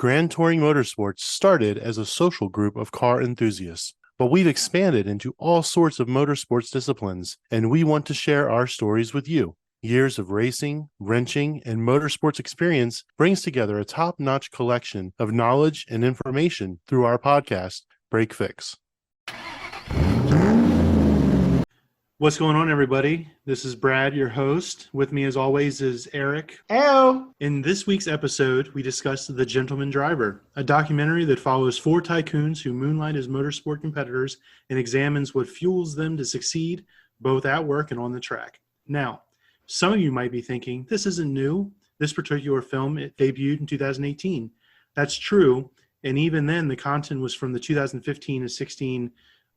Gran Touring Motorsports started as a social group of car enthusiasts, but we've expanded into all sorts of motorsports disciplines, and we want to share our stories with you. Years of racing, wrenching, and motorsports experience brings together a top-notch collection of knowledge and information through our podcast, Break Fix. What's going on, everybody? This is Brad, your host. With me, as always, is Eric. Hello. In this week's episode, we discussed The Gentleman Driver, a documentary that follows four tycoons who moonlight as motorsport competitors and examines what fuels them to succeed both at work and on the track. Now, some of you might be thinking, this isn't new. This particular film, it debuted in 2018. That's true, and even then, the content was from the 2015 and 16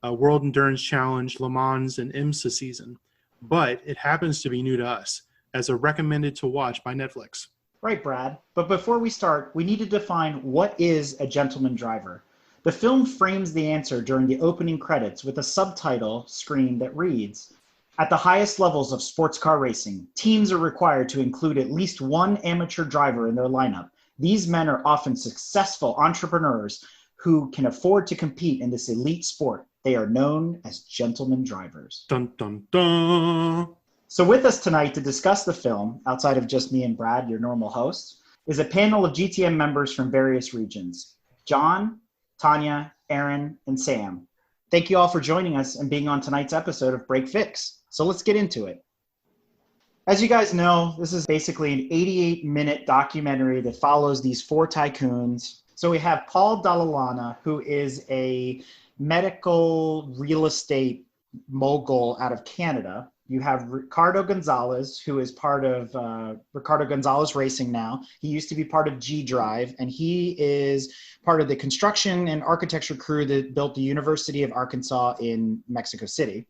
World Endurance Challenge, Le Mans, and IMSA season. But it happens to be new to us as a recommended to watch by Netflix. Right, Brad. But before we start, we need to define what is a gentleman driver. The film frames the answer during the opening credits with a subtitle screen that reads, "At the highest levels of sports car racing, teams are required to include at least one amateur driver in their lineup. These men are often successful entrepreneurs who can afford to compete in this elite sport. They are known as gentleman drivers." Dun, dun, dun. So with us tonight to discuss the film, outside of just me and Brad, your normal hosts, is a panel of GTM members from various regions. John, Tanya, Aaron, and Sam. Thank you all for joining us and being on tonight's episode of Break Fix. So let's get into it. As you guys know, this is basically an 88-minute documentary that follows these four tycoons. So we have Paul Dalla who is a medical real estate mogul out of Canada. You have Ricardo Gonzalez, who is part of Ricardo Gonzalez Racing now. He used to be part of G-Drive, and he is part of the construction and architecture crew that built the University of Arkansas in Mexico City.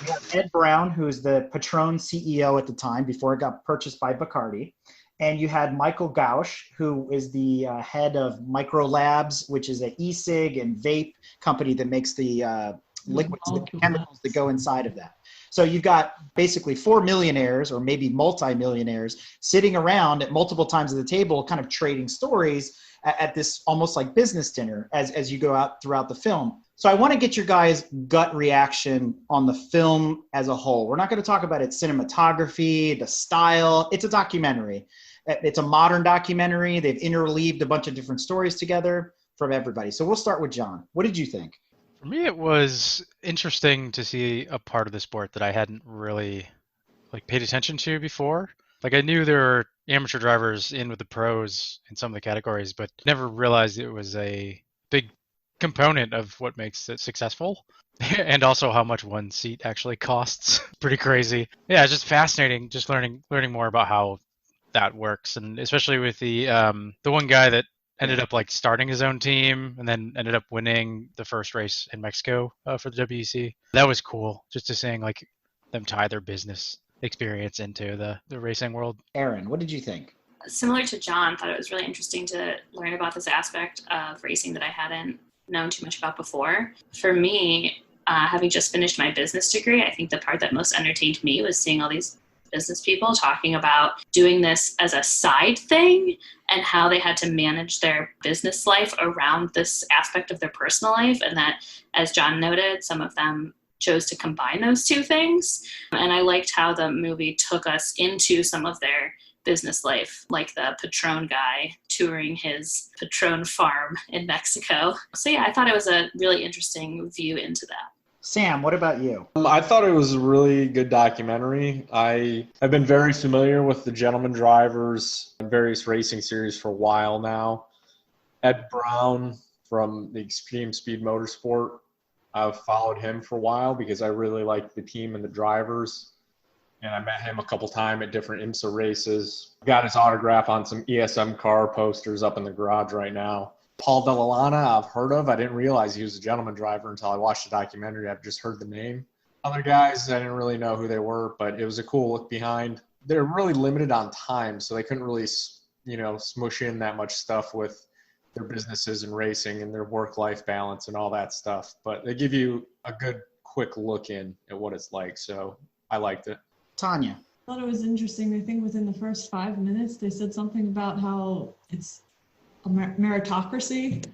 You have Ed Brown, who is the Patron CEO at the time before it got purchased by Bacardi. And you had Michael Gausch, who is the head of Micro Labs, which is an e-cig and vape company that makes the liquids, the chemicals that go inside of that. So you've got basically four millionaires or maybe multi-millionaires sitting around at multiple times at the table, kind of trading stories at this almost like business dinner as you go out throughout the film. So I want to get your guys' gut reaction on the film as a whole. We're not going to talk about its cinematography, the style. It's a documentary. It's a modern documentary. They've interleaved a bunch of different stories together from everybody. So we'll start with John. What did you think? For me, it was interesting to see a part of the sport that I hadn't really paid attention to before. I knew there were amateur drivers in with the pros in some of the categories, but never realized it was a big component of what makes it successful. And also how much one seat actually costs. Pretty crazy. Yeah, it's just fascinating just learning more about how that works, and especially with the one guy that ended up starting his own team and then ended up winning the first race in Mexico for the WEC. That was cool, just to seeing them tie their business experience into the racing world. Aaron, what did you think? Similar to John, thought it was really interesting to learn about this aspect of racing that I hadn't known too much about before. For me, having just finished my business degree, I think the part that most entertained me was seeing all these business people talking about doing this as a side thing and how they had to manage their business life around this aspect of their personal life. And that, as John noted, some of them chose to combine those two things. And I liked how the movie took us into some of their business life, like the Patron guy touring his Patron farm in Mexico. So yeah, I thought it was a really interesting view into that. Sam, what about you? I thought it was a really good documentary. I have been very familiar with the Gentleman Drivers and various racing series for a while now. Ed Brown from the Extreme Speed Motorsport, I've followed him for a while because I really like the team and the drivers. And I met him a couple times at different IMSA races. Got his autograph on some ESM car posters up in the garage right now. Paul Dalla I've heard of. I didn't realize he was a gentleman driver until I watched the documentary. I've just heard the name. Other guys, I didn't really know who they were, but it was a cool look behind. They're really limited on time, so they couldn't really, smush in that much stuff with their businesses and racing and their work-life balance and all that stuff. But they give you a good, quick look in at what it's like, so I liked it. Tanya. I thought it was interesting. I think within the first 5 minutes, they said something about how it's meritocracy,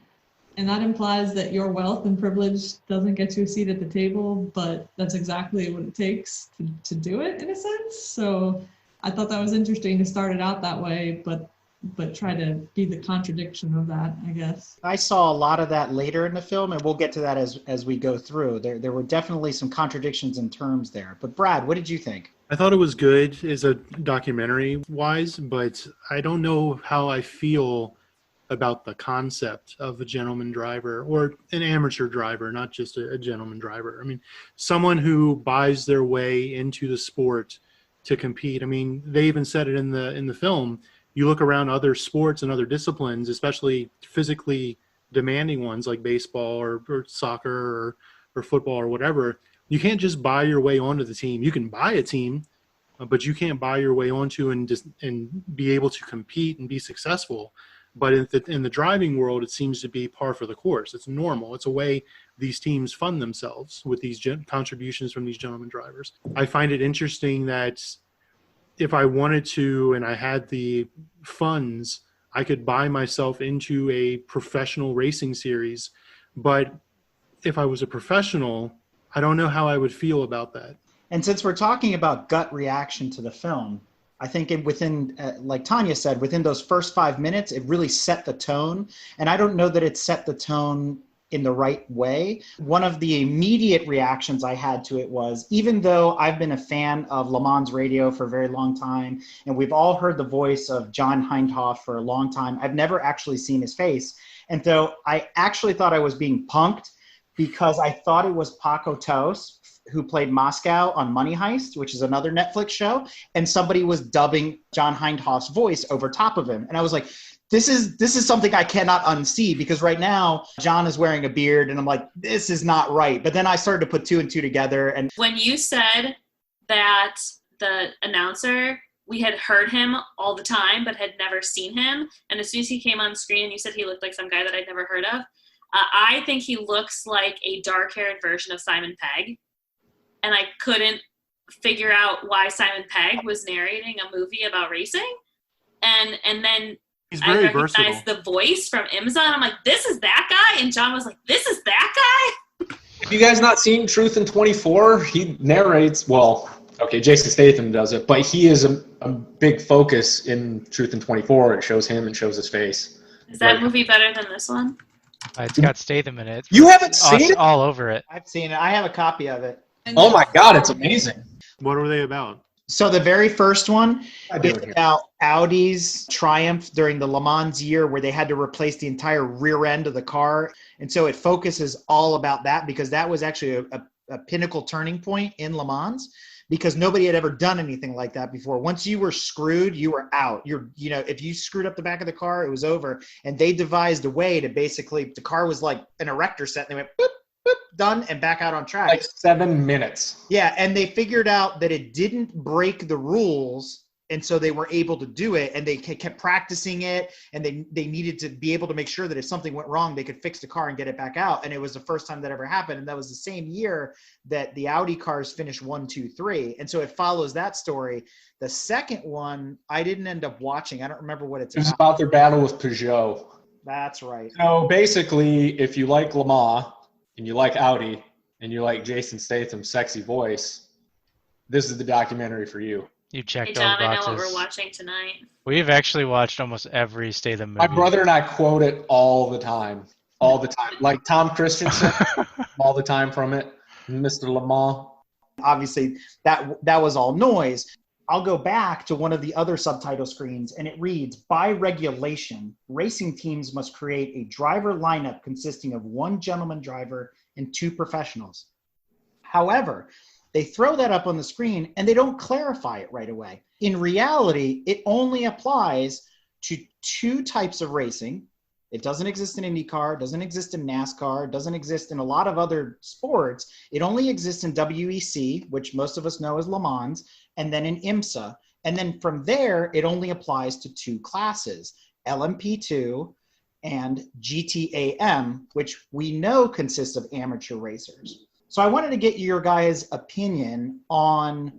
and that implies that your wealth and privilege doesn't get you a seat at the table, but that's exactly what it takes to do it in a sense. So I thought that was interesting to start it out that way, but try to be the contradiction of that, I guess. I saw a lot of that later in the film, and we'll get to that as we go through. There were definitely some contradictions in terms there. But Brad, what did you think? I thought it was good as a documentary wise, but I don't know how I feel about the concept of a gentleman driver or an amateur driver, not just a gentleman driver. I mean, someone who buys their way into the sport to compete. I mean, they even said it in the film. You look around other sports and other disciplines, especially physically demanding ones like baseball or soccer or football or whatever. You can't just buy your way onto the team. You can buy a team, but you can't buy your way onto and be able to compete and be successful. But in the driving world, it seems to be par for the course. It's normal. It's a way these teams fund themselves with these contributions from these gentleman drivers. I find it interesting that if I wanted to and I had the funds, I could buy myself into a professional racing series. But if I was a professional, I don't know how I would feel about that. And since we're talking about gut reaction to the film, I think within, like Tanya said, within those first 5 minutes, it really set the tone. And I don't know that it set the tone in the right way. One of the immediate reactions I had to it was, even though I've been a fan of Le Mans radio for a very long time, and we've all heard the voice of John Hindhaugh for a long time, I've never actually seen his face. And so I actually thought I was being punked because I thought it was Paco Tos, who played Moscow on Money Heist, which is another Netflix show, and somebody was dubbing John Hindhaugh's voice over top of him. And I was like, this is something I cannot unsee, because right now John is wearing a beard and I'm like, this is not right. But then I started to put two and two together. And when you said that the announcer, we had heard him all the time, but had never seen him. And as soon as he came on screen, you said he looked like some guy that I'd never heard of. I think he looks like a dark-haired version of Simon Pegg. And I couldn't figure out why Simon Pegg was narrating a movie about racing. And then He's I very recognized versatile. the voice from IMSA, and I'm like, this is that guy? And John was like, this is that guy? Have you guys not seen Truth in 24? He narrates, well, okay, Jason Statham does it, but he is a big focus in Truth in 24. It shows him and shows his face. Is that Right. movie better than this one? It's got Statham in it. You haven't seen it? All over it. I've seen it. I have a copy of it. Oh my God, it's amazing. What were they about? So the very first one I do is it here. about Audi's triumph during the Le Mans year, where they had to replace the entire rear end of the car. And so it focuses all about that, because that was actually a pinnacle turning point in Le Mans, because nobody had ever done anything like that before. Once you were screwed, you were out. If you screwed up the back of the car, it was over. And they devised a way to basically, the car was like an erector set, and they went boop, boop, done, and back out on track. Like 7 minutes. Yeah, and they figured out that it didn't break the rules, and so they were able to do it, and they kept practicing it, and they needed to be able to make sure that if something went wrong, they could fix the car and get it back out. And it was the first time that ever happened, and that was the same year that the Audi cars finished 1, 2, 3. And so it follows that story. The second one, I didn't end up watching. I don't remember what it's It was about. about their battle with Peugeot. That's right. So basically, if you like Le Mans and you like Audi and you like Jason Statham's sexy voice, this is the documentary for you. You checked Hey, those John, I know boxes. what we're watching tonight. We've actually watched almost every Statham movie. My brother and I quote it all the time. All the time. Like Tom Christensen, all the time from it. Mr. Le Mans. Obviously, that was all noise. I'll go back to one of the other subtitle screens, and it reads, by regulation, racing teams must create a driver lineup consisting of 1 gentleman driver and 2 professionals. However, they throw that up on the screen and they don't clarify it right away. In reality, it only applies to 2 types of racing. It doesn't exist in IndyCar, doesn't exist in NASCAR, doesn't exist in a lot of other sports. It only exists in WEC, which most of us know as Le Mans, and then in IMSA. And then from there, it only applies to 2 classes, LMP2 and GTAM, which we know consists of amateur racers. So I wanted to get your guys' opinion on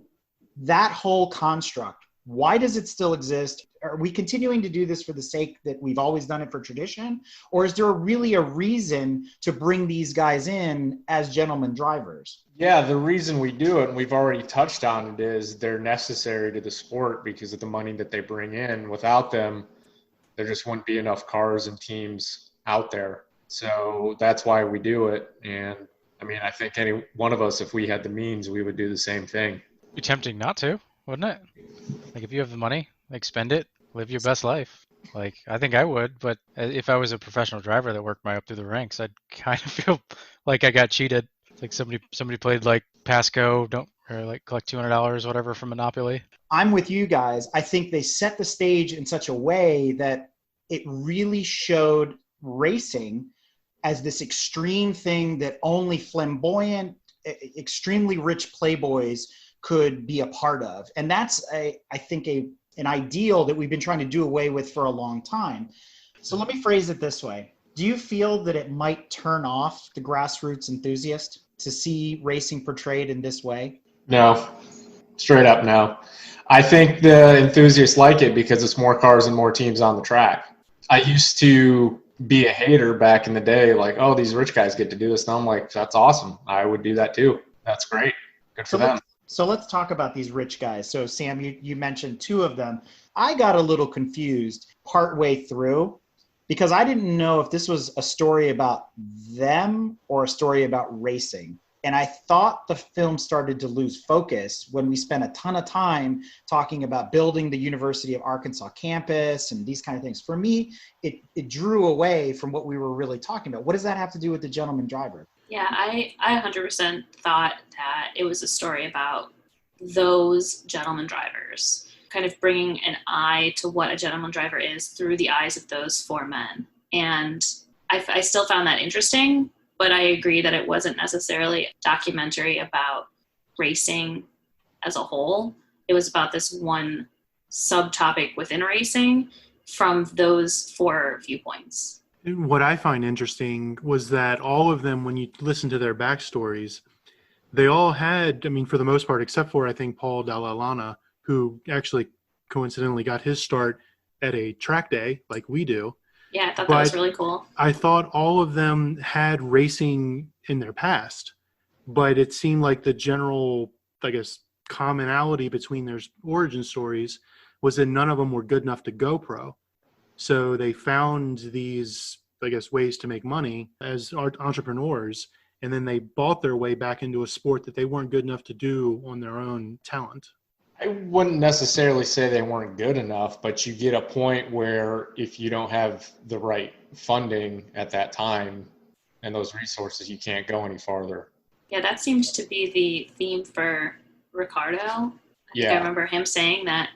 that whole construct. Why does it still exist? Are we continuing to do this for the sake that we've always done it for tradition? Or is there really a reason to bring these guys in as gentlemen drivers? Yeah, the reason we do it, and we've already touched on it, is they're necessary to the sport because of the money that they bring in. Without them, there just wouldn't be enough cars and teams out there. So that's why we do it. And I mean, I think any one of us, if we had the means, we would do the same thing. It'd be tempting not to, wouldn't it? Like if you have the money, like spend it, live your best life. Like I think I would, but if I was a professional driver that worked my way up through the ranks, I'd kind of feel like I got cheated. It's like somebody played like Pasco, or like collect $200 or whatever from Monopoly. I'm with you guys. I think they set the stage in such a way that it really showed racing as this extreme thing that only flamboyant, extremely rich playboys could be a part of. And that's, I think, an ideal that we've been trying to do away with for a long time. So let me phrase it this way. Do you feel that it might turn off the grassroots enthusiast to see racing portrayed in this way? No, straight up no. I think the enthusiasts like it because it's more cars and more teams on the track. I used to be a hater back in the day, like, oh, these rich guys get to do this. Now I'm like, that's awesome. I would do that too. That's great. Good for them. So let's talk about these rich guys. So Sam, you mentioned two of them. I got a little confused partway through because I didn't know if this was a story about them or a story about racing. And I thought the film started to lose focus when we spent a ton of time talking about building the University of Arkansas campus and these kind of things. For me, it drew away from what we were really talking about. What does that have to do with the gentleman driver? Yeah, I 100% thought that it was a story about those gentleman drivers, kind of bringing an eye to what a gentleman driver is through the eyes of those four men. And I still found that interesting, but I agree that it wasn't necessarily a documentary about racing as a whole. It was about this one subtopic within racing from those four viewpoints. What I find interesting was that all of them, when you listen to their backstories, they all had, I mean, for the most part, except for, I think, Paul Dalla Lana, who actually coincidentally got his start at a track day like we do. Yeah, I thought that was really cool. I thought all of them had racing in their past, but it seemed like the general, I guess, commonality between their origin stories was that none of them were good enough to go pro. So they found these, I guess, ways to make money as entrepreneurs, and then they bought their way back into a sport that they weren't good enough to do on their own talent. I wouldn't necessarily say they weren't good enough, but you get a point where if you don't have the right funding at that time and those resources, you can't go any farther. Yeah, that seems to be the theme for Ricardo. I think I remember him saying that,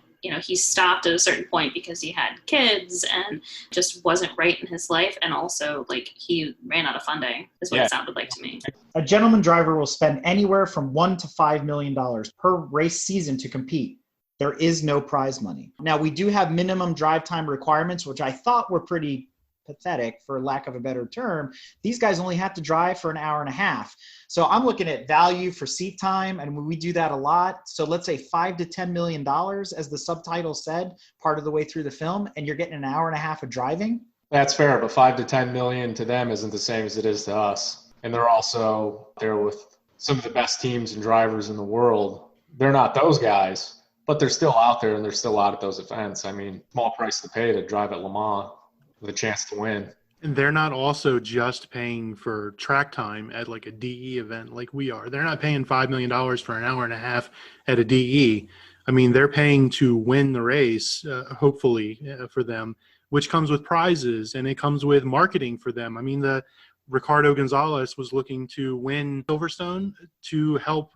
he stopped at a certain point because he had kids and just wasn't right in his life. And also, he ran out of funding, is what it sounded like to me. A gentleman driver will spend anywhere from $1 to $5 million per race season to compete. There is no prize money. Now, we do have minimum drive time requirements, which I thought were pretty pathetic, for lack of a better term. These guys only have to drive for an hour and a half. So I'm looking at value for seat time, and we do that a lot. So let's say $5 to $10 million, as the subtitle said, part of the way through the film, and you're getting an hour and a half of driving. That's fair, but 5 to 10 million to them isn't the same as it is to us. And they're also there with some of the best teams and drivers in the world. They're not those guys, but they're still out there and they're still out at those events. I mean, small price to pay to drive at Le Mans with a chance to win. And they're not also just paying for track time at like a DE event like we are. They're not paying $5 million for an hour and a half at a DE. I mean, they're paying to win the race, hopefully for them, which comes with prizes and it comes with marketing for them. I mean, the Ricardo Gonzalez was looking to win Silverstone to help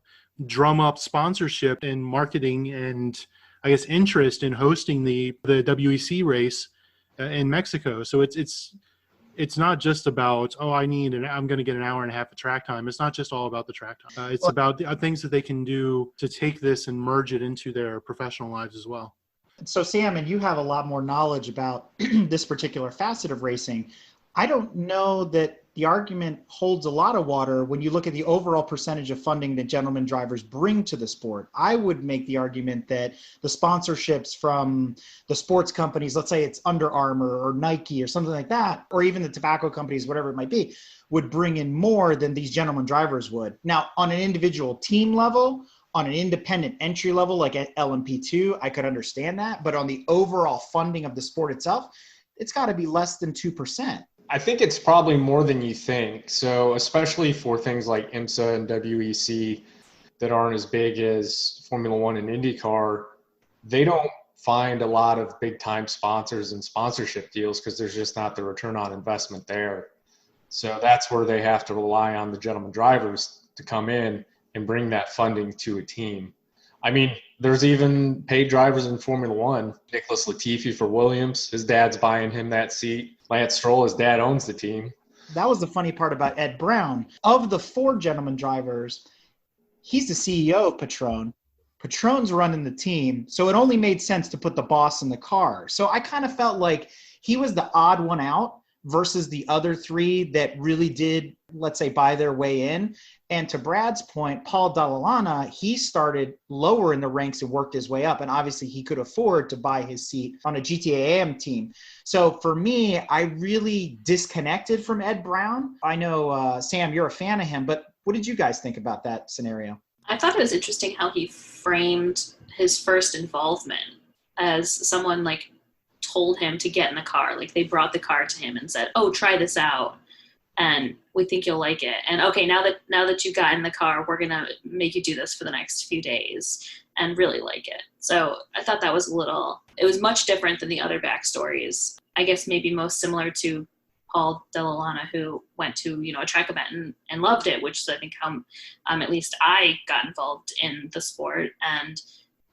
drum up sponsorship and marketing and, I guess, interest in hosting the WEC race in Mexico. So it's not just about, I'm going to get an hour and a half of track time. It's not just all about the track time. It's about the things that they can do to take this and merge it into their professional lives as well. So Sam, and you have a lot more knowledge about this particular facet of racing. I don't know that the argument holds a lot of water when you look at the overall percentage of funding that gentleman drivers bring to the sport. I would make the argument that the sponsorships from the sports companies, let's say it's Under Armour or Nike or something like that, or even the tobacco companies, whatever it might be, would bring in more than these gentleman drivers would. Now, on an individual team level, on an independent entry level like at LMP2, I could understand that. But on the overall funding of the sport itself, it's got to be less than 2%. I think it's probably more than you think. So especially for things like IMSA and WEC that aren't as big as Formula One and IndyCar, they don't find a lot of big time sponsors and sponsorship deals because there's just not the return on investment there. So that's where they have to rely on the gentleman drivers to come in and bring that funding to a team. I mean, there's even paid drivers in Formula One. Nicholas Latifi for Williams, his dad's buying him that seat. Lance Stroll, his dad owns the team. That was the funny part about Ed Brown. Of the 4 gentleman drivers, he's the CEO of Patron. Patron's running the team, so it only made sense to put the boss in the car. So I kind of felt like he was the odd one out versus the other 3 that really did, let's say, buy their way in. And to Brad's point, Paul Dalla he started lower in the ranks and worked his way up. And obviously he could afford to buy his seat on a GTAM team. So for me, I really disconnected from Ed Brown. I know, Sam, you're a fan of him, but what did you guys think about that scenario? I thought it was interesting how he framed his first involvement as someone like told him to get in the car. Like they brought the car to him and said, "Oh, try this out. And we think you'll like it. And okay, now that you got in the car, we're going to make you do this for the next few days and really like it." So I thought that was it was much different than the other backstories. I guess maybe most similar to Paul Dalla who went to, a track event and loved it, which is I think how at least I got involved in the sport and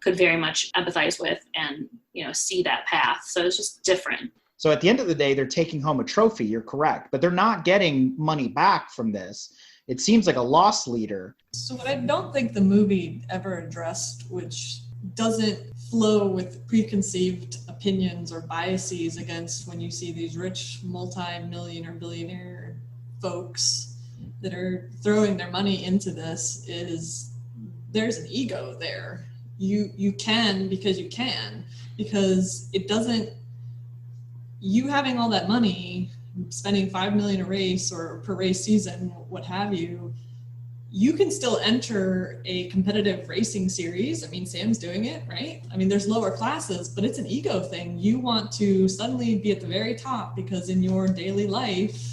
could very much empathize with and, see that path. So it's just different. So at the end of the day, they're taking home a trophy. You're correct, but they're not getting money back from this. It seems like a loss leader. So what I don't think the movie ever addressed, which doesn't flow with preconceived opinions or biases against when you see these rich multi-million or billionaire folks that are throwing their money into this, is there's an ego there. You can because you can, because it doesn't, you having all that money, spending $5 million a race or per race season, what have you, you can still enter a competitive racing series. I mean, Sam's doing it, right? I mean, there's lower classes, but it's an ego thing. You want to suddenly be at the very top because in your daily life,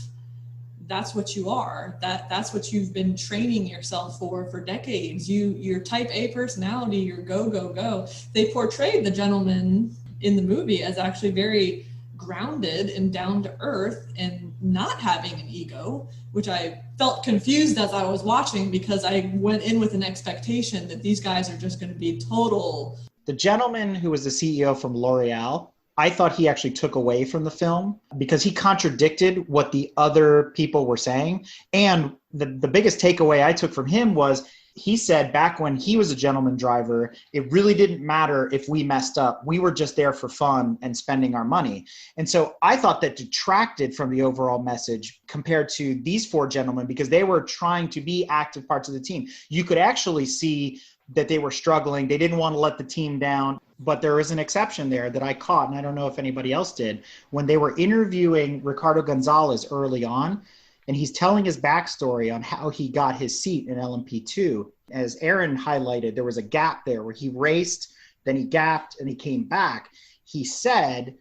that's what you are. That's what you've been training yourself for decades. Your type A personality, your go. They portrayed the gentleman in the movie as actually very grounded and down to earth and not having an ego, which I felt confused as I was watching because I went in with an expectation that these guys are just going to be total. The gentleman who was the CEO from L'Oreal, I thought he actually took away from the film because he contradicted what the other people were saying. And the biggest takeaway I took from him was he said back when he was a gentleman driver, it really didn't matter if we messed up. We were just there for fun and spending our money. And so I thought that detracted from the overall message compared to these 4 gentlemen because they were trying to be active parts of the team. You could actually see that they were struggling. They didn't want to let the team down. But there is an exception there that I caught, and I don't know if anybody else did. When they were interviewing Ricardo Gonzalez early on, and he's telling his backstory on how he got his seat in LMP2. As Aaron highlighted, there was a gap there where he raced, then he gapped, and he came back. He said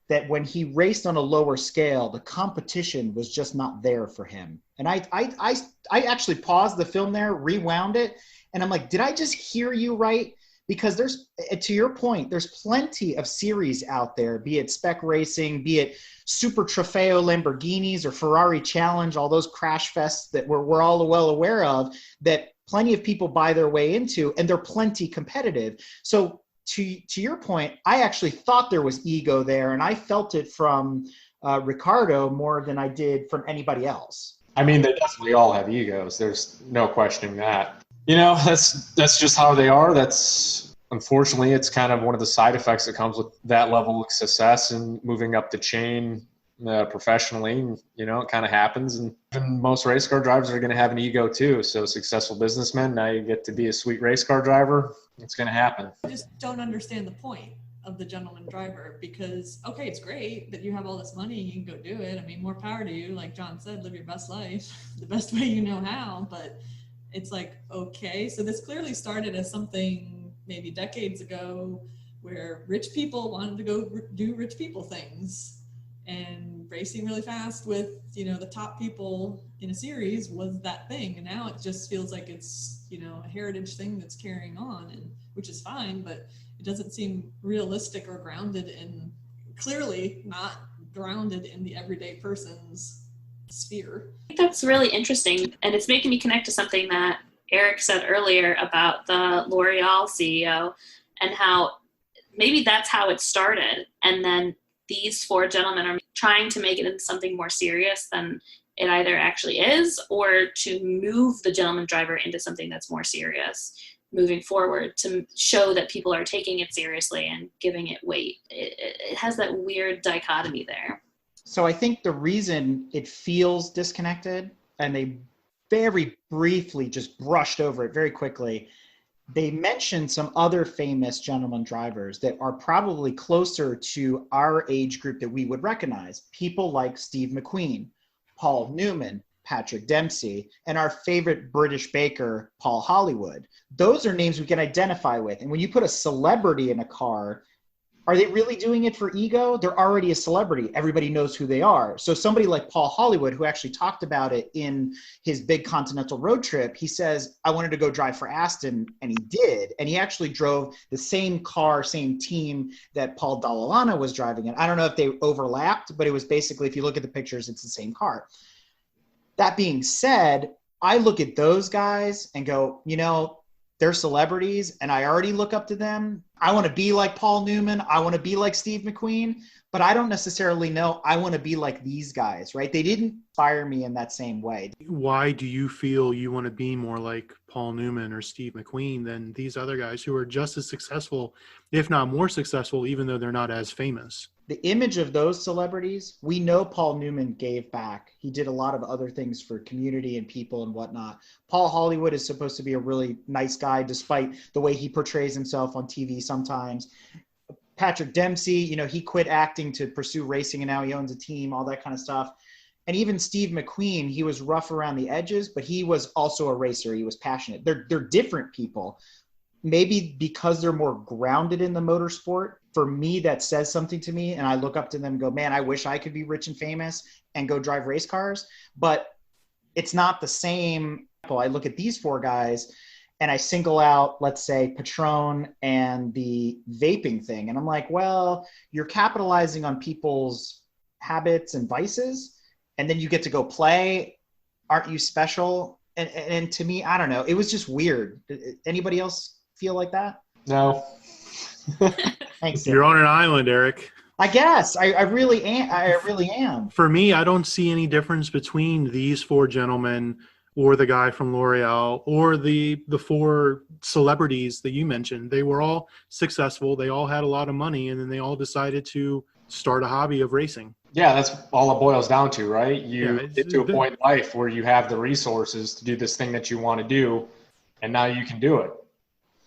that when he raced on a lower scale, the competition was just not there for him. And I actually paused the film there, rewound it, and I'm like, did I just hear you right? Because there's, to your point, there's plenty of series out there, be it spec racing, be it Super Trofeo Lamborghinis or Ferrari Challenge, all those crash fests that we're all well aware of, that plenty of people buy their way into, and they're plenty competitive. So to your point, I actually thought there was ego there, and I felt it from Ricardo more than I did from anybody else. I mean, they definitely all have egos. There's no questioning that. That's just how they are. Unfortunately, it's kind of one of the side effects that comes with that level of success and moving up the chain, professionally. You know, it kind of happens. And most race car drivers are going to have an ego too. So successful businessmen, now you get to be a sweet race car driver. It's going to happen. I just don't understand the point of the gentleman driver, because, okay, it's great that you have all this money, you can go do it. I mean, more power to you. Like John said, live your best life the best way you know how. But it's like, okay, so this clearly started as something maybe decades ago where rich people wanted to go do rich people things, and racing really fast with, you know, the top people in a series was that thing. And now it just feels like it's, you know, a heritage thing that's carrying on, and which is fine, but it doesn't seem realistic or grounded in, clearly not grounded in the everyday person's sphere. I think that's really interesting, and it's making me connect to something that Eric said earlier about the L'Oreal CEO, and how maybe that's how it started, and then these four gentlemen are trying to make it into something more serious than it either actually is, or to move the gentleman driver into something that's more serious moving forward, to show that people are taking it seriously and giving it weight. It has that weird dichotomy there. So I think the reason it feels disconnected, and they very briefly just brushed over it very quickly, they mentioned some other famous gentleman drivers that are probably closer to our age group that we would recognize. People like Steve McQueen, Paul Newman, Patrick Dempsey, and our favorite British baker, Paul Hollywood. Those are names we can identify with. And when you put a celebrity in a car, are they really doing it for ego? They're already a celebrity. Everybody knows who they are. So somebody like Paul Hollywood, who actually talked about it in his big continental road trip, he says, I wanted to go drive for Aston, and he did. And he actually drove the same car, same team that Paul Dallalana was driving in. I don't know if they overlapped, but it was basically, if you look at the pictures, it's the same car. That being said, I look at those guys and go, you know, they're celebrities, and I already look up to them. I want to be like Paul Newman. I want to be like Steve McQueen, but I don't necessarily know I want to be like these guys, right? They didn't inspire me in that same way. Why do you feel you want to be more like Paul Newman or Steve McQueen than these other guys who are just as successful, if not more successful, even though they're not as famous? The image of those celebrities, we know Paul Newman gave back. He did a lot of other things for community and people and whatnot. Paul Hollywood is supposed to be a really nice guy, despite the way he portrays himself on TV sometimes. Patrick Dempsey, you know, he quit acting to pursue racing, and now he owns a team, all that kind of stuff. And even Steve McQueen, he was rough around the edges, but he was also a racer. He was passionate. They're different people. Maybe because they're more grounded in the motorsport, for me, that says something to me. And I look up to them and go, man, I wish I could be rich and famous and go drive race cars. But it's not the same. I look at these four guys and I single out, let's say, Patron and the vaping thing. And I'm like, well, you're capitalizing on people's habits and vices, and then you get to go play. Aren't you special? And to me, I don't know. It was just weird. Anybody else feel like that? No. Thanks. You're on an island, Eric. I guess I really am. For me, I don't see any difference between these four gentlemen or the guy from L'Oreal or the four celebrities that you mentioned. They were all successful. They all had a lot of money, and then they all decided to start a hobby of racing. Yeah, that's all it boils down to, right? You get to a point in life where you have the resources to do this thing that you want to do, and now you can do it.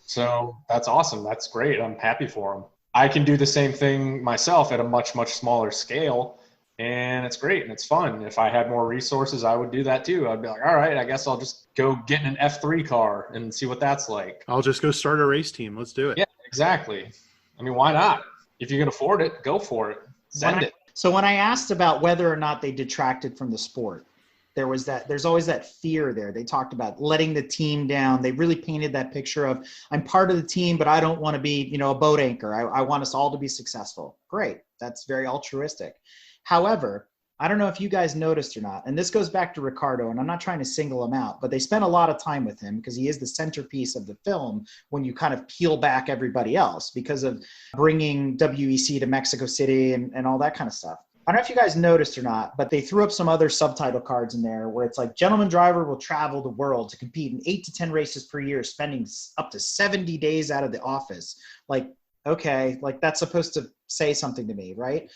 So that's awesome. That's great. I'm happy for them. I can do the same thing myself at a much, much smaller scale, and it's great and it's fun. If I had more resources, I would do that too. I'd be like, all right, I guess I'll just go get in an F3 car and see what that's like. I'll just go start a race team. Let's do it. Yeah, exactly. I mean, why not? If you can afford it, go for it. Send it. So when I asked about whether or not they detracted from the sport, there's always that fear there. They talked about letting the team down. They really painted that picture of, I'm part of the team, but I don't want to be, you know, a boat anchor. I want us all to be successful. Great. That's very altruistic. However, I don't know if you guys noticed or not, and this goes back to Ricardo, and I'm not trying to single him out, but they spent a lot of time with him because he is the centerpiece of the film when you kind of peel back everybody else because of bringing WEC to Mexico City and all that kind of stuff. I don't know if you guys noticed or not, but they threw up some other subtitle cards in there where it's like, gentleman driver will travel the world to compete in 8 to 10 races per year, spending up to 70 days out of the office. Like, okay, like that's supposed to say something to me, right?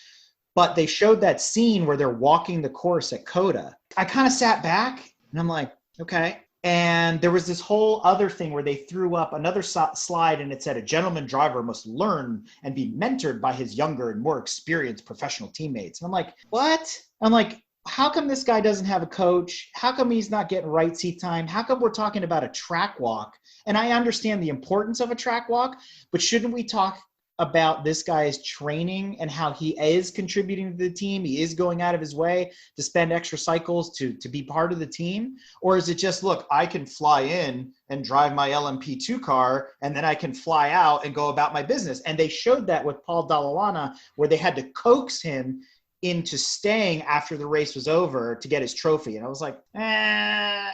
But they showed that scene where they're walking the course at Coda. I kind of sat back and I'm like, okay. And there was this whole other thing where they threw up another slide and it said a gentleman driver must learn and be mentored by his younger and more experienced professional teammates. And I'm like, what? I'm like, how come this guy doesn't have a coach? How come he's not getting right seat time? How come we're talking about a track walk? And I understand the importance of a track walk, but shouldn't we talk about this guy's training and how he is contributing to the team? He is going out of his way to spend extra cycles to be part of the team? Or is it just, look, I can fly in and drive my LMP2 car and then I can fly out and go about my business? And they showed that with Paul Dallalana, where they had to coax him into staying after the race was over to get his trophy. And I was like,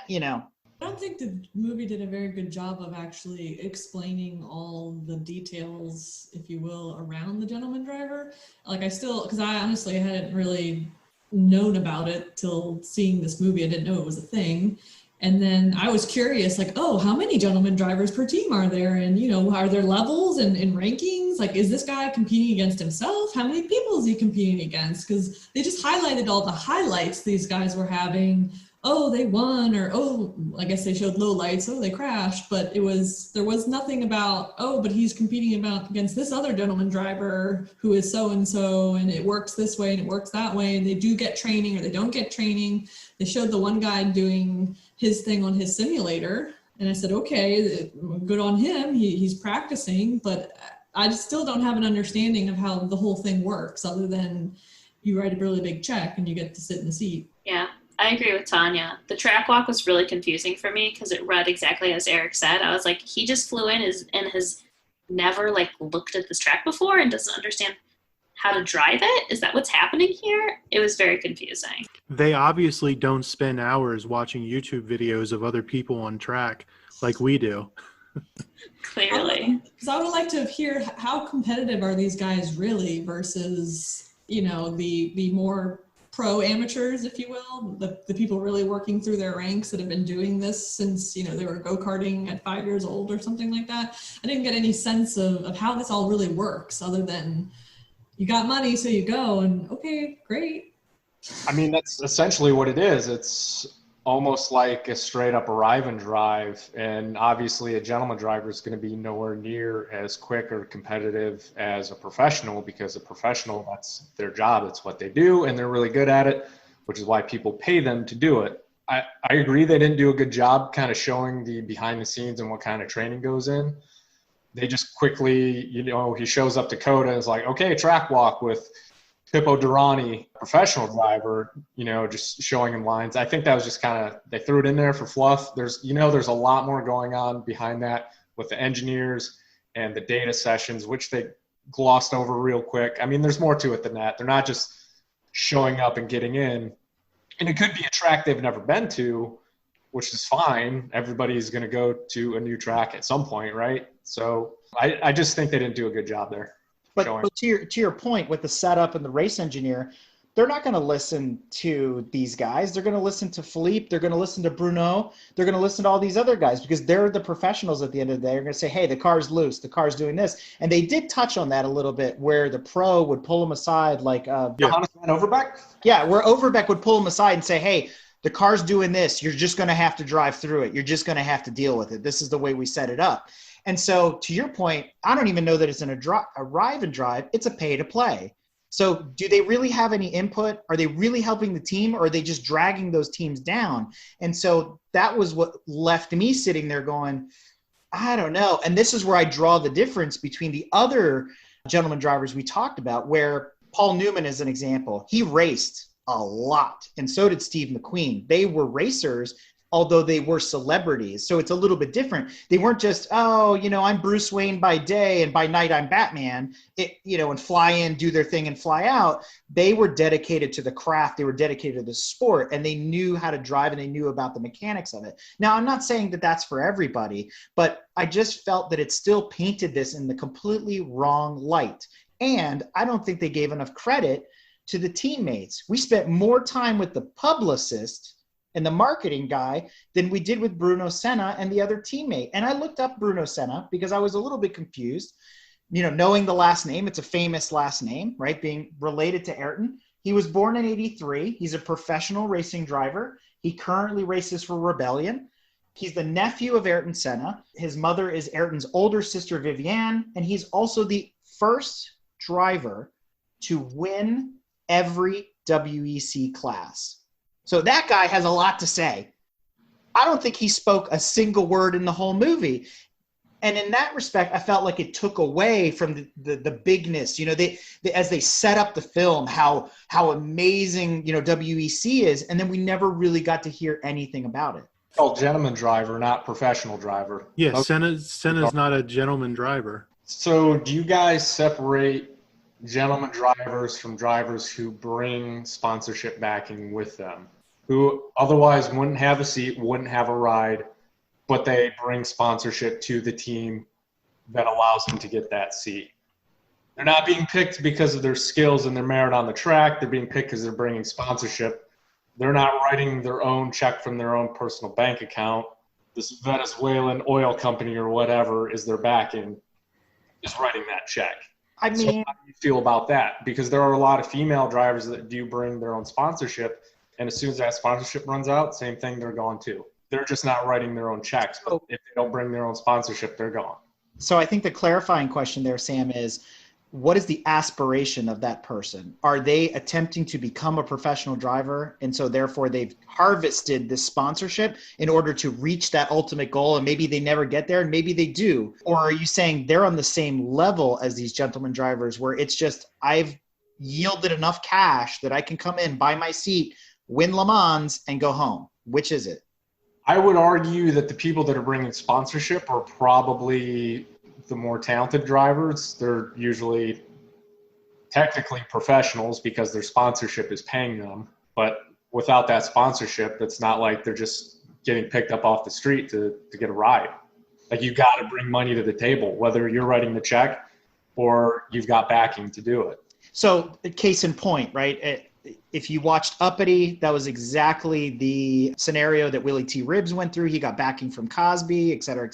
you know. I don't think the movie did a very good job of actually explaining all the details, if you will, around the gentleman driver. Like because I honestly hadn't really known about it till seeing this movie. I didn't know it was a thing. And then I was curious, like, oh, how many gentleman drivers per team are there? And, you know, are there levels and rankings? Like, is this guy competing against himself? How many people is he competing against? Because they just highlighted all the highlights these guys were having. Oh, they won, or, oh, I guess they showed low lights. Oh, they crashed. But there was nothing about, oh, but he's competing against this other gentleman driver who is so-and-so, and it works this way and it works that way. And they do get training or they don't get training. They showed the one guy doing his thing on his simulator. And I said, okay, good on him. He's practicing, but I still don't have an understanding of how the whole thing works, other than you write a really big check and you get to sit in the seat. Yeah. I agree with Tanya. The track walk was really confusing for me because it read exactly as Eric said. I was like, he just flew in and has never like looked at this track before and doesn't understand how to drive it. Is that what's happening here? It was very confusing. They obviously don't spend hours watching YouTube videos of other people on track like we do. Clearly. Because I would like to hear how competitive are these guys really versus, you know, the more pro amateurs, if you will, the people really working through their ranks that have been doing this since, you know, they were go-karting at 5 years old or something like that. I didn't get any sense of how this all really works, other than you got money, so you go, and okay, great. I mean, that's essentially what it is. It's almost like a straight up arrive and drive. And obviously a gentleman driver is going to be nowhere near as quick or competitive as a professional, because a professional, that's their job. It's what they do. And they're really good at it, which is why people pay them to do it. I agree they didn't do a good job kind of showing the behind the scenes and what kind of training goes in. They just quickly, you know, he shows up to Coda and is like, okay, track walk with Pippo Durrani, professional driver, you know, just showing him lines. I think that was just kind of, they threw it in there for fluff. There's a lot more going on behind that with the engineers and the data sessions, which they glossed over real quick. I mean, there's more to it than that. They're not just showing up and getting in. And it could be a track they've never been to, which is fine. Everybody's going to go to a new track at some point, right? So I just think they didn't do a good job there. But to your point with the setup and the race engineer, they're not going to listen to these guys. They're going to listen to Philippe. They're going to listen to Bruno. They're going to listen to all these other guys, because they're the professionals at the end of the day. They're going to say, hey, the car's loose. The car's doing this. And they did touch on that a little bit, where the pro would pull them aside, like Johannes Van Overbeck? Yeah, where Overbeck would pull them aside and say, hey, the car's doing this. You're just going to have to drive through it. You're just going to have to deal with it. This is the way we set it up. And so to your point, I don't even know that it's an arrive and drive. It's a pay to play. So do they really have any input? Are they really helping the team, or are they just dragging those teams down? And so that was what left me sitting there going, I don't know. And this is where I draw the difference between the other gentleman drivers we talked about, where Paul Newman is an example. He raced a lot, and so did Steve McQueen. They were racers, although they were celebrities. So it's a little bit different. They weren't just, oh, you know, I'm Bruce Wayne by day and by night I'm Batman, and fly in, do their thing and fly out. They were dedicated to the craft. They were dedicated to the sport, and they knew how to drive, and they knew about the mechanics of it. Now, I'm not saying that that's for everybody, but I just felt that it still painted this in the completely wrong light. And I don't think they gave enough credit to the teammates. We spent more time with the publicist and the marketing guy than we did with Bruno Senna and the other teammate. And I looked up Bruno Senna because I was a little bit confused. knowing the last name, it's a famous last name, right? Being related to Ayrton. He was born in 83. He's a professional racing driver. He currently races for Rebellion. He's the nephew of Ayrton Senna. His mother is Ayrton's older sister, Vivienne, and he's also the first driver to win every WEC class. So that guy has a lot to say. I don't think he spoke a single word in the whole movie. And in that respect, I felt like it took away from the bigness, they as they set up the film, how amazing, WEC is. And then we never really got to hear anything about it. Oh, gentleman driver, not professional driver. Yeah, Okay. Senna's not a gentleman driver. So do you guys separate gentleman drivers from drivers who bring sponsorship backing with them, who otherwise wouldn't have a seat, wouldn't have a ride, but they bring sponsorship to the team that allows them to get that seat? They're not being picked because of their skills and their merit on the track. They're being picked because they're bringing sponsorship. They're not writing their own check from their own personal bank account. This Venezuelan oil company or whatever is their backing is writing that check. I mean, so how do you feel about that? Because there are a lot of female drivers that do bring their own sponsorship, and as soon as that sponsorship runs out, same thing, they're gone too. They're just not writing their own checks. But if they don't bring their own sponsorship, they're gone. So I think the clarifying question there, Sam, is what is the aspiration of that person? Are they attempting to become a professional driver, and so therefore they've harvested this sponsorship in order to reach that ultimate goal, and maybe they never get there, and maybe they do? Or are you saying they're on the same level as these gentleman drivers where it's just, I've yielded enough cash that I can come in, buy my seat, win Le Mans, and go home? Which is it? I would argue that the people that are bringing sponsorship are probably the more talented drivers. They're usually technically professionals because their sponsorship is paying them. But without that sponsorship, it's not like they're just getting picked up off the street to get a ride. Like, you've got to bring money to the table, whether you're writing the check or you've got backing to do it. So case in point, right? If you watched Uppity, that was exactly the scenario that Willie T. Ribbs went through. He got backing from Cosby, et cetera,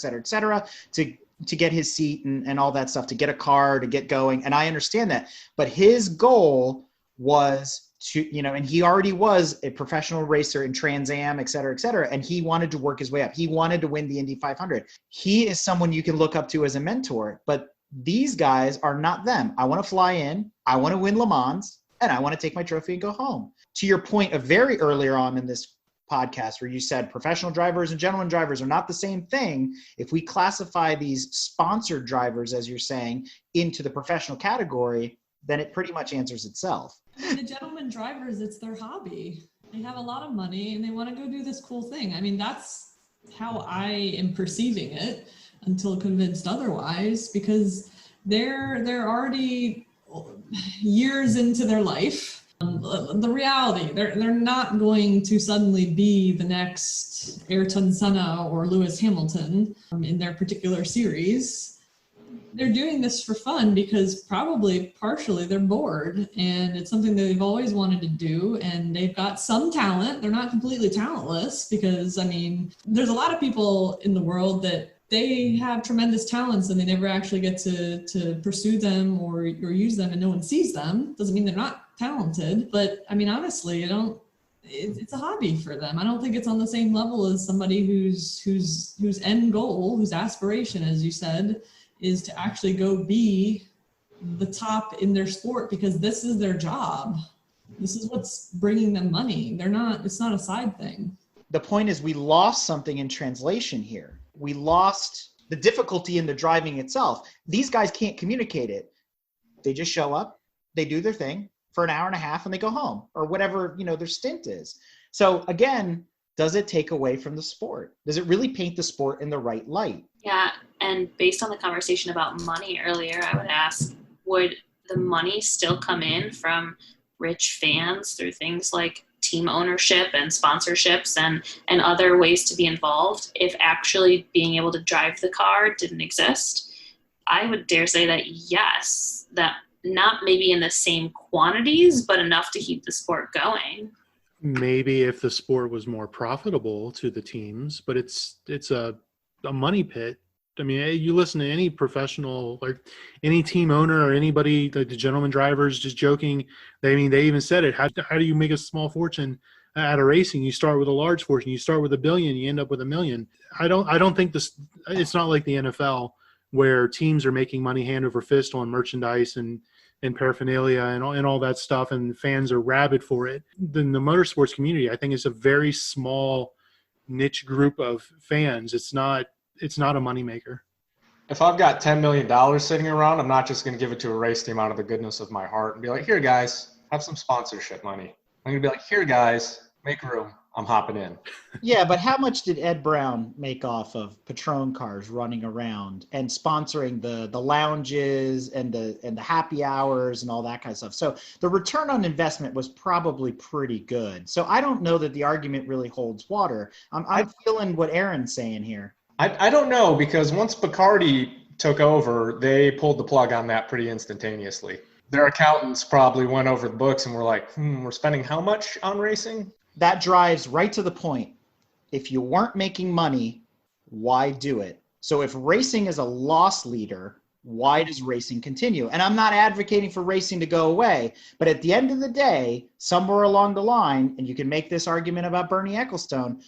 to get his seat and all that stuff, to get a car, to get going. And I understand that. But his goal was to, and he already was a professional racer in Trans Am, et cetera, and he wanted to work his way up. He wanted to win the Indy 500. He is someone you can look up to as a mentor, but these guys are not them. I want to fly in, I want to win Le Mans, and I want to take my trophy and go home. To your point of very earlier on in this podcast where you said professional drivers and gentleman drivers are not the same thing, if we classify these sponsored drivers, as you're saying, into the professional category, then it pretty much answers itself. The gentleman drivers, it's their hobby. They have a lot of money and they want to go do this cool thing. I mean, that's how I am perceiving it until convinced otherwise, because they're already years into their life. The reality, they're not going to suddenly be the next Ayrton Senna or Lewis Hamilton in their particular series. They're doing this for fun because probably partially they're bored, and it's something that they've always wanted to do, and they've got some talent. They're not completely talentless because, I mean, there's a lot of people in the world that they have tremendous talents and they never actually get to pursue them or use them, and no one sees them. Doesn't mean they're not talented, but I mean, honestly, it's a hobby for them. I don't think it's on the same level as somebody whose end goal, whose aspiration, as you said, is to actually go be the top in their sport, because this is their job. This is what's bringing them money. It's not a side thing. The point is, we lost something in translation here. We lost the difficulty in the driving itself. These guys can't communicate it. They just show up, they do their thing for an hour and a half, and they go home, or whatever, their stint is. So again, does it take away from the sport? Does it really paint the sport in the right light? Yeah, and based on the conversation about money earlier, I would ask, would the money still come in from rich fans through things like team ownership and sponsorships and other ways to be involved if actually being able to drive the car didn't exist? I would dare say that yes, that not maybe in the same quantities, but enough to keep the sport going. Maybe if the sport was more profitable to the teams, but it's a money pit. I mean, you listen to any professional, like any team owner or anybody, like the gentleman drivers, just joking. They even said it. How do you make a small fortune out of racing? You start with a large fortune. You start with $1 billion, you end up with $1 million. I don't think this. It's not like the NFL where teams are making money hand over fist on merchandise and paraphernalia and all that stuff, and fans are rabid for it. Then the motorsports community, I think, is a very small niche group of fans. It's not a moneymaker. If I've got $10 million sitting around, I'm not just going to give it to a race team out of the goodness of my heart and be like, here, guys, have some sponsorship money. I'm going to be like, here, guys, make room. I'm hopping in. Yeah, but how much did Ed Brown make off of Patron cars running around and sponsoring the lounges and the happy hours and all that kind of stuff? So the return on investment was probably pretty good. So I don't know that the argument really holds water. I'm feeling what Aaron's saying here. I don't know, because once Bacardi took over, they pulled the plug on that pretty instantaneously. Their accountants probably went over the books and were like, we're spending how much on racing? That drives right to the point. If you weren't making money, why do it? So if racing is a loss leader, why does racing continue? And I'm not advocating for racing to go away, but at the end of the day, somewhere along the line, and you can make this argument about Bernie Ecclestone,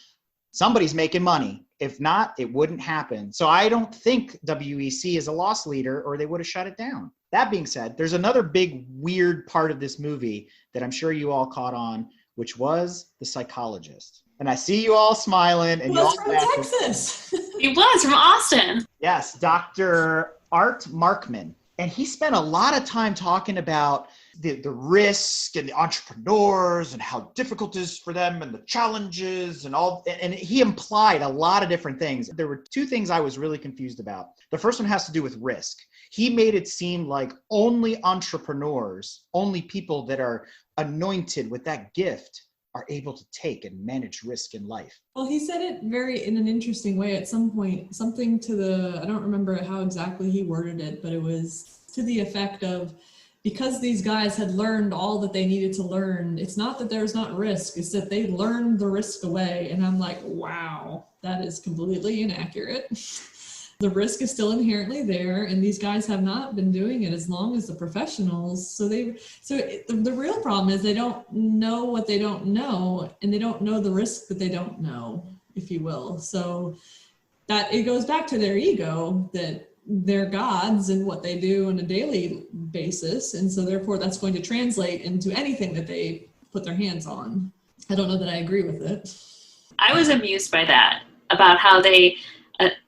somebody's making money. If not, it wouldn't happen. So I don't think WEC is a loss leader, or they would have shut it down. That being said, there's another big weird part of this movie that I'm sure you all caught on, which was the psychologist. And I see you all smiling. And He was from Texas. He was from Austin. Yes, Dr. Art Markman. And he spent a lot of time talking about the risk and the entrepreneurs and how difficult it is for them and the challenges and all. And he implied a lot of different things. There were two things I was really confused about. The first one has to do with risk. He made it seem like only entrepreneurs, only people that are anointed with that gift are able to take and manage risk in life. Well, he said it in an interesting way at some point, something to I don't remember how exactly he worded it, but it was to the effect of, because these guys had learned all that they needed to learn, it's not that there's not risk, it's that they learned the risk away. And I'm like, wow, that is completely inaccurate. The risk is still inherently there, and these guys have not been doing it as long as the professionals. So the real problem is they don't know what they don't know, and they don't know the risk that they don't know, if you will. So that it goes back to their ego, that they're gods in what they do on a daily basis, and so therefore that's going to translate into anything that they put their hands on. I don't know that I agree with it. I was amused by that, about how they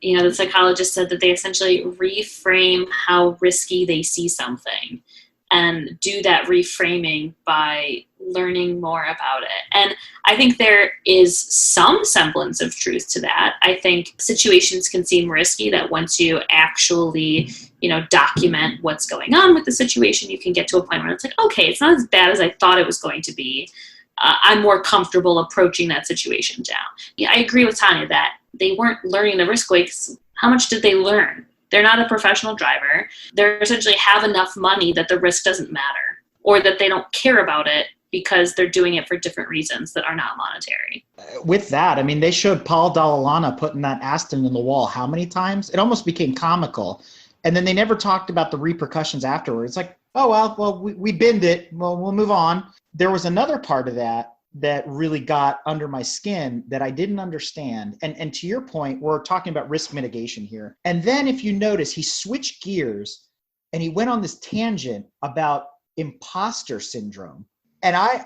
the psychologist said that they essentially reframe how risky they see something, and do that reframing by learning more about it. And I think there is some semblance of truth to that. I think situations can seem risky, that once you actually, document what's going on with the situation, you can get to a point where it's like, okay, it's not as bad as I thought it was going to be. I'm more comfortable approaching that situation now. Yeah, I agree with Tanya that they weren't learning the risk way, because how much did they learn? They're not a professional driver. They essentially have enough money that the risk doesn't matter, or that they don't care about it because they're doing it for different reasons that are not monetary. With that, they showed Paul Dall'Anna putting that Aston in the wall how many times? It almost became comical. And then they never talked about the repercussions afterwards. Like, oh, well, we binned it. Well, we'll move on. There was another part of that really got under my skin that I didn't understand. And to your point, we're talking about risk mitigation here. And then if you notice, he switched gears and he went on this tangent about imposter syndrome. And I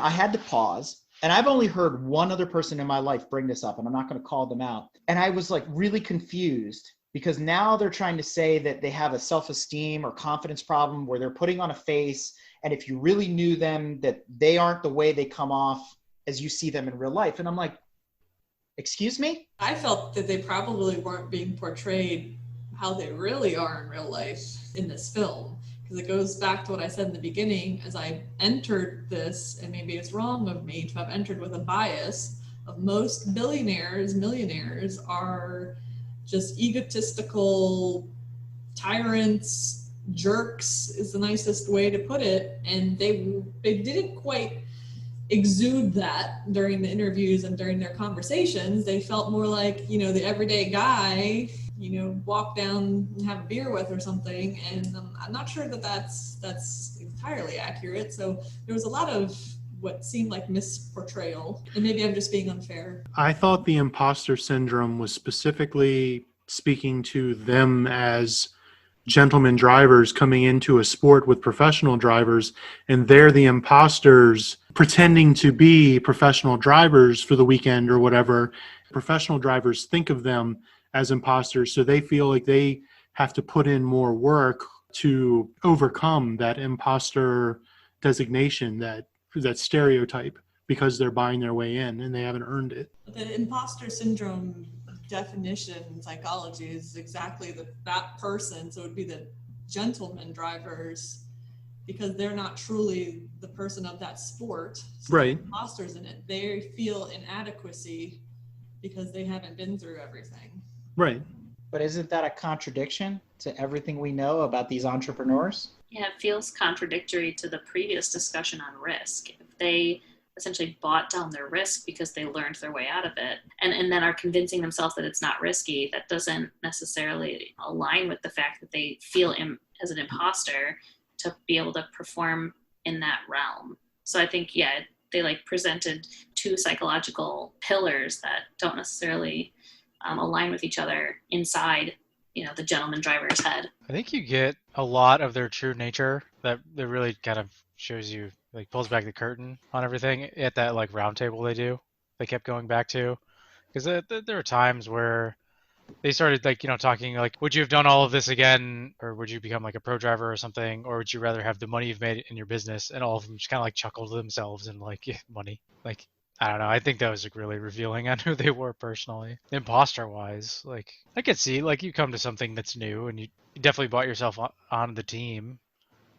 had to pause. And I've only heard one other person in my life bring this up, and I'm not going to call them out. And I was like really confused, because now they're trying to say that they have a self-esteem or confidence problem where they're putting on a face. And if you really knew them, that they aren't the way they come off as you see them in real life. And I'm like, excuse me? I felt that they probably weren't being portrayed how they really are in real life in this film. Because it goes back to what I said in the beginning, as I entered this, and maybe it's wrong of me to have entered with a bias of most billionaires, millionaires are just egotistical tyrants, jerks is the nicest way to put it. And they didn't quite exude that during the interviews and during their conversations. They felt more like, the everyday guy walk down and have a beer with or something. And I'm not sure that that's entirely accurate. So there was a lot of what seemed like misportrayal, and maybe I'm just being unfair. I thought the imposter syndrome was specifically speaking to them as gentlemen drivers coming into a sport with professional drivers, and they're the imposters pretending to be professional drivers for the weekend or whatever. Professional drivers think of them as imposters, so they feel like they have to put in more work to overcome that imposter designation, that stereotype, because they're buying their way in and they haven't earned it. The imposter syndrome definition in psychology is exactly that person. So it would be the gentleman drivers, because they're not truly the person of that sport. So Right. Imposters in it. They feel inadequacy because they haven't been through everything. Right. But isn't that a contradiction to everything we know about these entrepreneurs? Yeah, it feels contradictory to the previous discussion on risk. If they essentially bought down their risk because they learned their way out of it, and then are convincing themselves that it's not risky, that doesn't necessarily align with the fact that they feel as an imposter to be able to perform in that realm. So I think, yeah, they presented two psychological pillars that don't necessarily align with each other inside the gentleman driver's head. I think you get a lot of their true nature that really kind of shows you, pulls back the curtain on everything at that round table they kept going back to. Because there are times where they started talking would you have done all of this again, or would you become a pro driver or something, or would you rather have the money you've made in your business? And all of them just kind of chuckled to themselves and yeah, money. I don't know. I think that was really revealing on who they were personally. Imposter wise, I could see you come to something that's new and you definitely bought yourself on the team.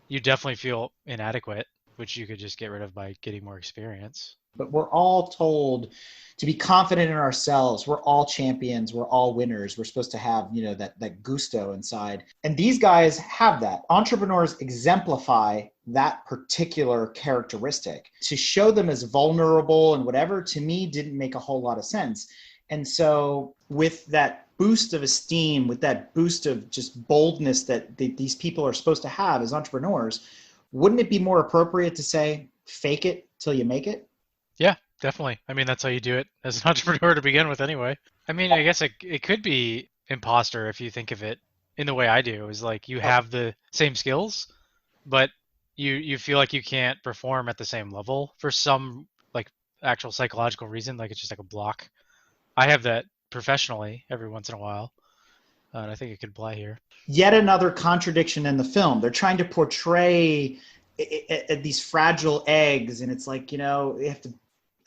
You definitely feel inadequate, which you could just get rid of by getting more experience. But we're all told to be confident in ourselves. We're all champions. We're all winners. We're supposed to have, that gusto inside. And these guys have that. Entrepreneurs exemplify that particular characteristic. To show them as vulnerable and whatever, to me, didn't make a whole lot of sense. And so with that boost of esteem, with that boost of just boldness that these people are supposed to have as entrepreneurs, wouldn't it be more appropriate to say, fake it till you make it? Yeah, definitely. I mean, that's how you do it as an entrepreneur to begin with anyway. I mean, I guess it could be imposter if you think of it in the way I do, is you have the same skills, but you feel like you can't perform at the same level for some actual psychological reason, it's just a block. I have that professionally every once in a while, and I think it could apply here. Yet another contradiction in the film. They're trying to portray these fragile eggs, and it's you have to,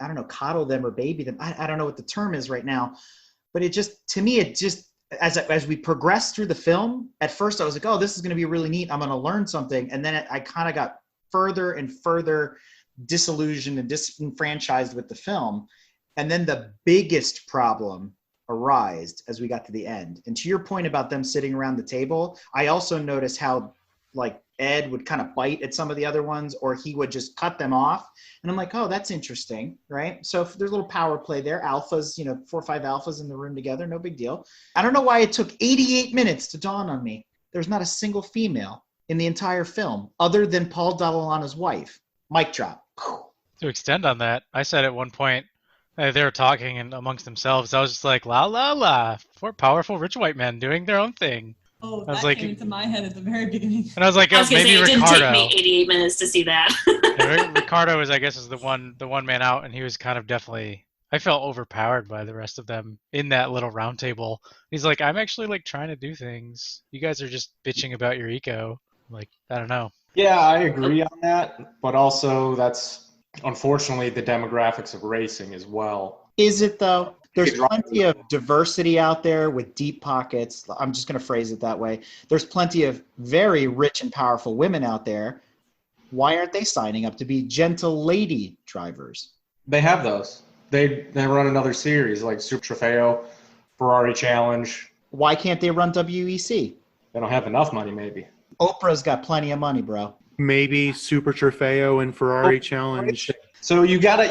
I don't know, coddle them or baby them. I don't know what the term is right now, but to me, as we progress through the film, at first I was oh, this is going to be really neat. I'm going to learn something. And then I kind of got further and further disillusioned and disenfranchised with the film. And then the biggest problem arose as we got to the end. And to your point about them sitting around the table, I also noticed how Ed would kind of bite at some of the other ones, or he would just cut them off. And I'm oh, that's interesting, right? So if there's a little power play there, alphas, 4 or 5 alphas in the room together, no big deal. I don't know why it took 88 minutes to dawn on me. There's not a single female in the entire film other than Paul Dall'Anna's wife. Mic drop. To extend on that, I said at one point, they were talking and amongst themselves, I was just la la la, 4 powerful rich white men doing their own thing. Oh, that came into my head at the very beginning. And I was I was gonna maybe say, it Ricardo. didn't take me 88 minutes to see that. Ricardo is the one man out, and he was kind of definitely, I felt overpowered by the rest of them in that little round table. He's I'm actually trying to do things. You guys are just bitching about your eco. I don't know. Yeah, I agree on that, but also that's unfortunately the demographics of racing as well. Is it though? There's plenty of diversity out there with deep pockets. I'm just going to phrase it that way. There's plenty of very rich and powerful women out there. Why aren't they signing up to be gentle lady drivers? They have those. They run another series like Super Trofeo, Ferrari Challenge. Why can't they run WEC? They don't have enough money, maybe. Oprah's got plenty of money, bro. Maybe Super Trofeo and Ferrari Challenge. So you gotta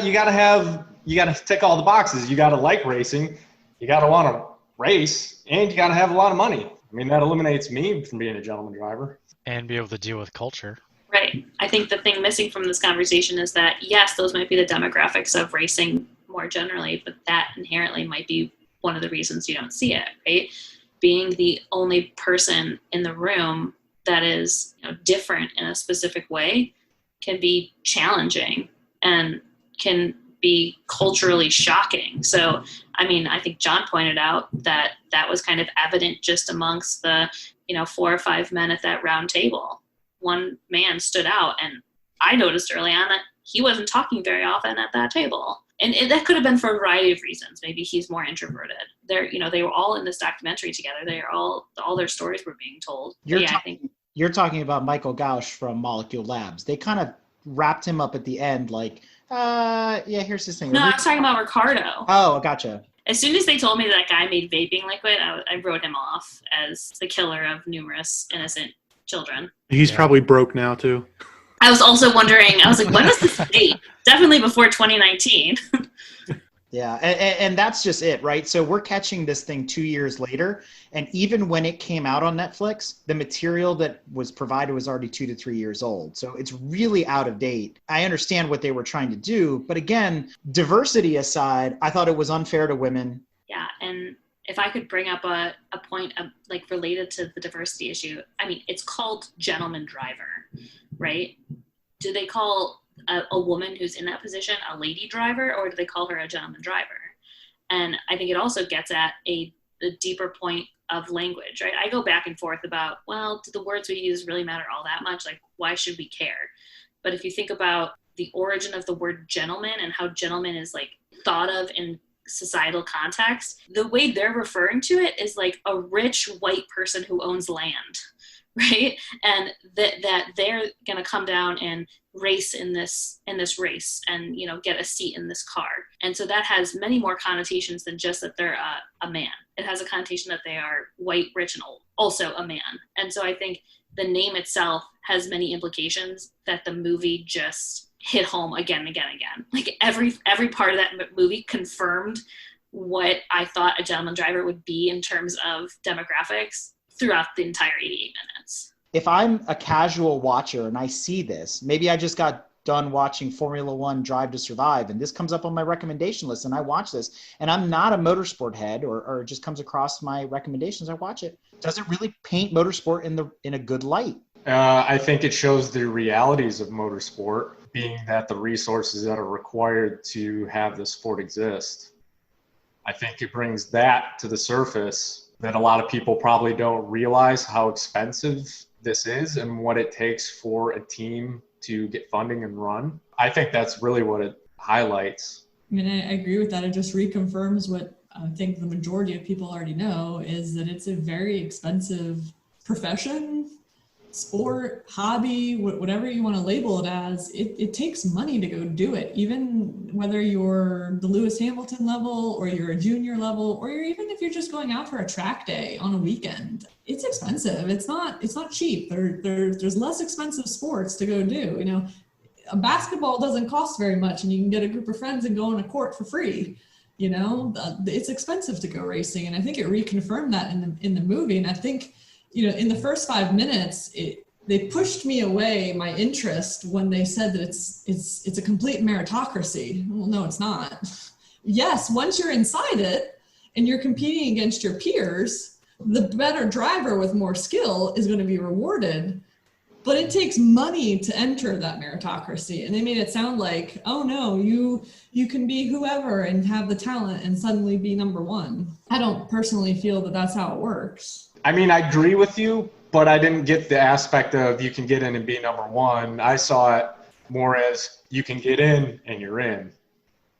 tick all the boxes. You gotta like racing. You gotta want to race, and you got to have a lot of money. I mean, that eliminates me from being a gentleman driver. And be able to deal with culture. Right. I think the thing missing from this conversation is that, yes, those might be the demographics of racing more generally, but that inherently might be one of the reasons you don't see it, right? Being the only person in the room that is, different in a specific way can be challenging and can be culturally shocking. So, I mean, I think John pointed out that was kind of evident just amongst the, 4 or 5 men at that round table. One man stood out, and I noticed early on that he wasn't talking very often at that table. And that could have been for a variety of reasons. Maybe he's more introverted. They were all in this documentary together. All their stories were being told. You're talking about Michael Gausch from Molecule Labs. They kind of wrapped him up at the end like, here's this thing. No, I was talking about Ricardo. Oh, gotcha. As soon as they told me that guy made vaping liquid, I wrote him off as the killer of numerous innocent children. He's probably broke now, too. I was also wondering, I was like, when was this date? Definitely before 2019. Yeah, and that's just it, right? So we're catching this thing 2 years later, and even when it came out on Netflix, the material that was provided was already 2 to 3 years old. So it's really out of date. I understand what they were trying to do, but again, diversity aside, I thought it was unfair to women. Yeah, and if I could bring up a point of, like, related to the diversity issue, I mean, it's called gentleman driver, right? Do they call a woman who's in that position a lady driver, or do they call her a gentleman driver? And I think it also gets at the deeper point of language, right? I go back and forth about, well, do the words we use really matter all that much? Like, why should we care? But if you think about the origin of the word gentleman and how gentleman is, like, thought of in societal context, the way they're referring to it is like a rich white person who owns land, right? And that they're going to come down and race in this race and, get a seat in this car. And so that has many more connotations than just that they're a man. It has a connotation that they are white, rich, and old, also a man. And so I think the name itself has many implications that the movie just hit home again and again and again. Like every part of that movie confirmed what I thought a gentleman driver would be in terms of demographics throughout the entire 88 minutes. If I'm a casual watcher and I see this, maybe I just got done watching Formula One Drive to Survive, and this comes up on my recommendation list, and I watch this, and I'm not a motorsport head, or it just comes across my recommendations, I watch it. Does it really paint motorsport in a good light? I think it shows the realities of motorsport, being that the resources that are required to have the sport exist. I think it brings that to the surface, that a lot of people probably don't realize how expensive this is and what it takes for a team to get funding and run. I think that's really what it highlights. I mean, I agree with that. It just reconfirms what I think the majority of people already know, is that it's a very expensive profession, sport, hobby, whatever you want to label it as. It takes money to go do it, even whether you're the Lewis Hamilton level or you're a junior level, or even if you're just going out for a track day on a weekend. It's expensive. It's not cheap. There's less expensive sports to go do. A basketball doesn't cost very much, and you can get a group of friends and go on a court for free. It's expensive to go racing, and I think it reconfirmed that in the movie. And I think, in the first 5 minutes, they pushed me away my interest when they said that it's a complete meritocracy. Well, no, it's not. Yes, once you're inside it and you're competing against your peers, the better driver with more skill is going to be rewarded. But it takes money to enter that meritocracy. And they made it sound like, oh no, you can be whoever and have the talent and suddenly be number one. I don't personally feel that that's how it works. I mean, I agree with you, but I didn't get the aspect of you can get in and be number one. I saw it more as you can get in and you're in.